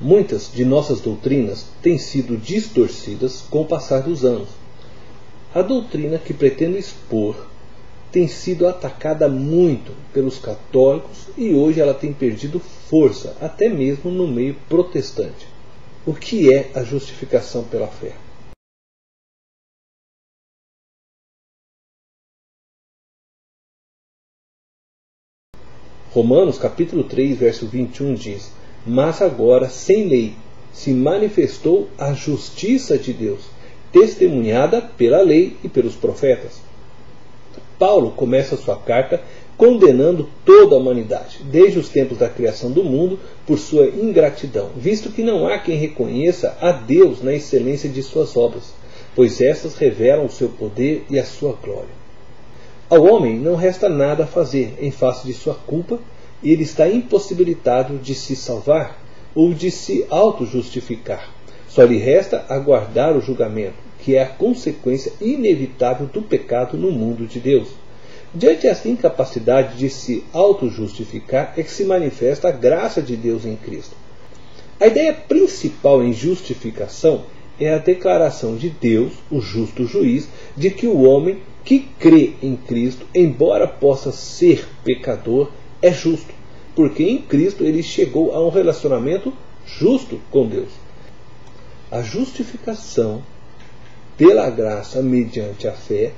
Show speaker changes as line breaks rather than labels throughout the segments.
Muitas de nossas doutrinas têm sido distorcidas com o passar dos anos. A doutrina que pretendo expor tem sido atacada muito pelos católicos e hoje ela tem perdido força, até mesmo no meio protestante. O que é a justificação pela fé? Romanos capítulo 3, verso 21 diz: Mas agora, sem lei, se manifestou a justiça de Deus, testemunhada pela lei e pelos profetas. Paulo começa sua carta condenando toda a humanidade, desde os tempos da criação do mundo, por sua ingratidão, visto que não há quem reconheça a Deus na excelência de suas obras, pois essas revelam o seu poder e a sua glória. Ao homem não resta nada a fazer em face de sua culpa, e ele está impossibilitado de se salvar ou de se auto-justificar. Só lhe resta aguardar o julgamento, que é a consequência inevitável do pecado no mundo de Deus. Diante dessa incapacidade de se auto-justificar é que se manifesta a graça de Deus em Cristo. A ideia principal em justificação é a declaração de Deus, o justo juiz, de que o homem que crê em Cristo, embora possa ser pecador, é justo, porque em Cristo ele chegou a um relacionamento justo com Deus. A justificação pela graça mediante a fé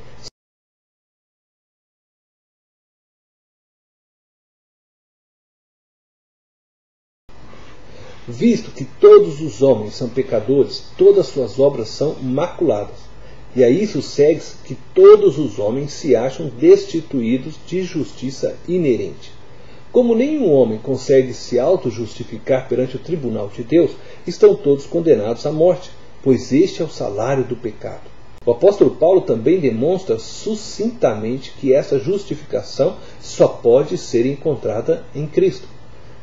visto que todos os homens são pecadores, todas suas obras são maculadas. E a isso segue-se que todos os homens se acham destituídos de justiça inerente. Como nenhum homem consegue se auto-justificar perante o tribunal de Deus, estão todos condenados à morte, pois este é o salário do pecado. O apóstolo Paulo também demonstra sucintamente que essa justificação só pode ser encontrada em Cristo.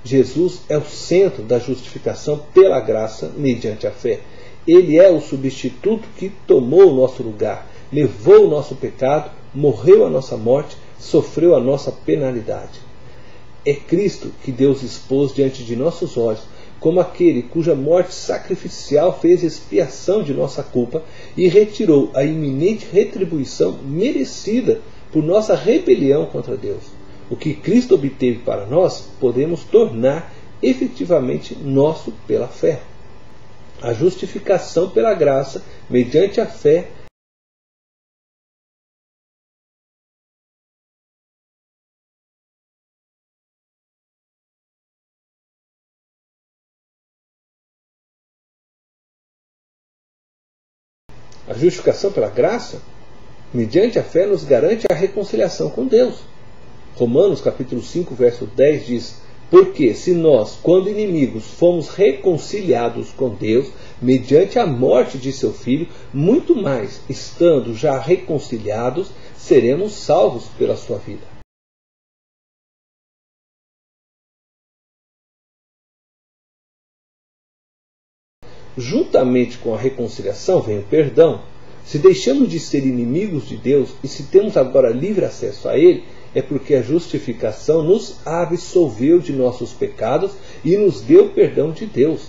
Jesus é o centro da justificação pela graça mediante a fé. Ele é o substituto que tomou o nosso lugar, levou o nosso pecado, morreu a nossa morte, sofreu a nossa penalidade. É Cristo que Deus expôs diante de nossos olhos como aquele cuja morte sacrificial fez expiação de nossa culpa e retirou a iminente retribuição merecida por nossa rebelião contra Deus. O que Cristo obteve para nós, podemos tornar efetivamente nosso pela fé. A justificação pela graça, mediante a fé, mediante a fé, nos garante a reconciliação com Deus. Romanos capítulo 5, verso 10 diz: Porque se nós, quando inimigos, fomos reconciliados com Deus, mediante a morte de seu Filho, muito mais, estando já reconciliados, seremos salvos pela sua vida. Juntamente com a reconciliação vem o perdão. Se deixamos de ser inimigos de Deus e se temos agora livre acesso a Ele, é porque a justificação nos absolveu de nossos pecados e nos deu perdão de Deus.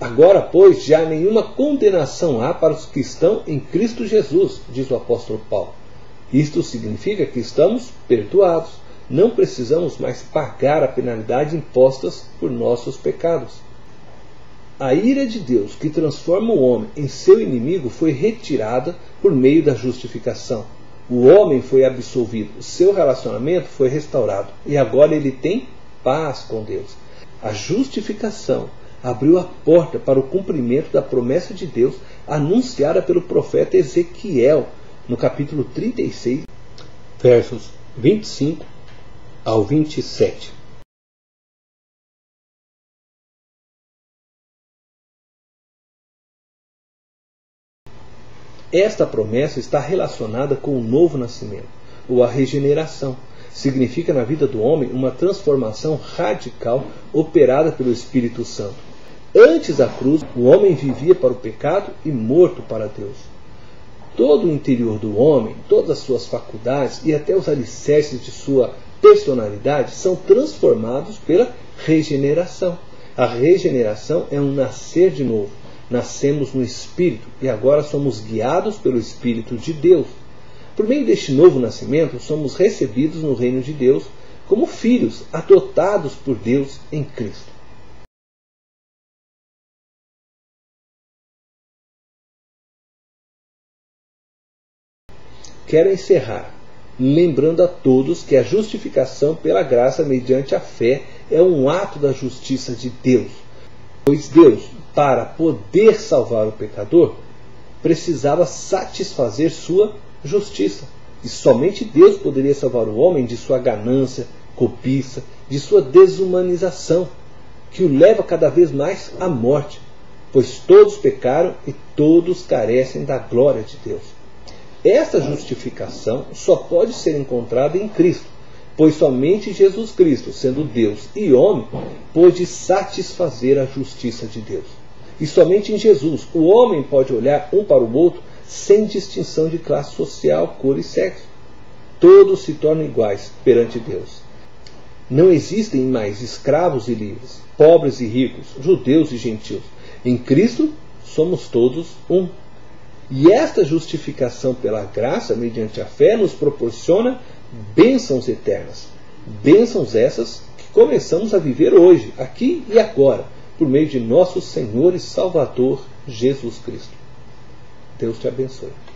Agora, pois, já nenhuma condenação há para os que estão em Cristo Jesus, diz o apóstolo Paulo. Isto significa que estamos perdoados. Não precisamos mais pagar a penalidade imposta por nossos pecados. A ira de Deus, que transforma o homem em seu inimigo, foi retirada por meio da justificação. O homem foi absolvido, seu relacionamento foi restaurado e agora ele tem paz com Deus. A justificação abriu a porta para o cumprimento da promessa de Deus anunciada pelo profeta Ezequiel no capítulo 36, versos 25 ao 27. Esta promessa está relacionada com o novo nascimento, ou a regeneração. Significa na vida do homem uma transformação radical operada pelo Espírito Santo. Antes da cruz, o homem vivia para o pecado e morto para Deus. Todo o interior do homem, todas as suas faculdades e até os alicerces de sua personalidade são transformados pela regeneração. A regeneração é um nascer de novo. Nascemos no Espírito e agora somos guiados pelo Espírito de Deus. Por meio deste novo nascimento, somos recebidos no reino de Deus como filhos adotados por Deus em Cristo. Quero encerrar lembrando a todos que a justificação pela graça mediante a fé é um ato da justiça de Deus. Pois Deus, para poder salvar o pecador, precisava satisfazer sua justiça. E somente Deus poderia salvar o homem de sua ganância, cobiça, de sua desumanização, que o leva cada vez mais à morte. Pois todos pecaram e todos carecem da glória de Deus. Esta justificação só pode ser encontrada em Cristo, pois somente Jesus Cristo, sendo Deus e homem, pôde satisfazer a justiça de Deus. E somente em Jesus o homem pode olhar um para o outro sem distinção de classe social, cor e sexo. Todos se tornam iguais perante Deus. Não existem mais escravos e livres, pobres e ricos, judeus e gentios. Em Cristo somos todos um. E esta justificação pela graça, mediante a fé, nos proporciona bênçãos eternas. Bênçãos essas que começamos a viver hoje, aqui e agora, por meio de nosso Senhor e Salvador Jesus Cristo. Deus te abençoe.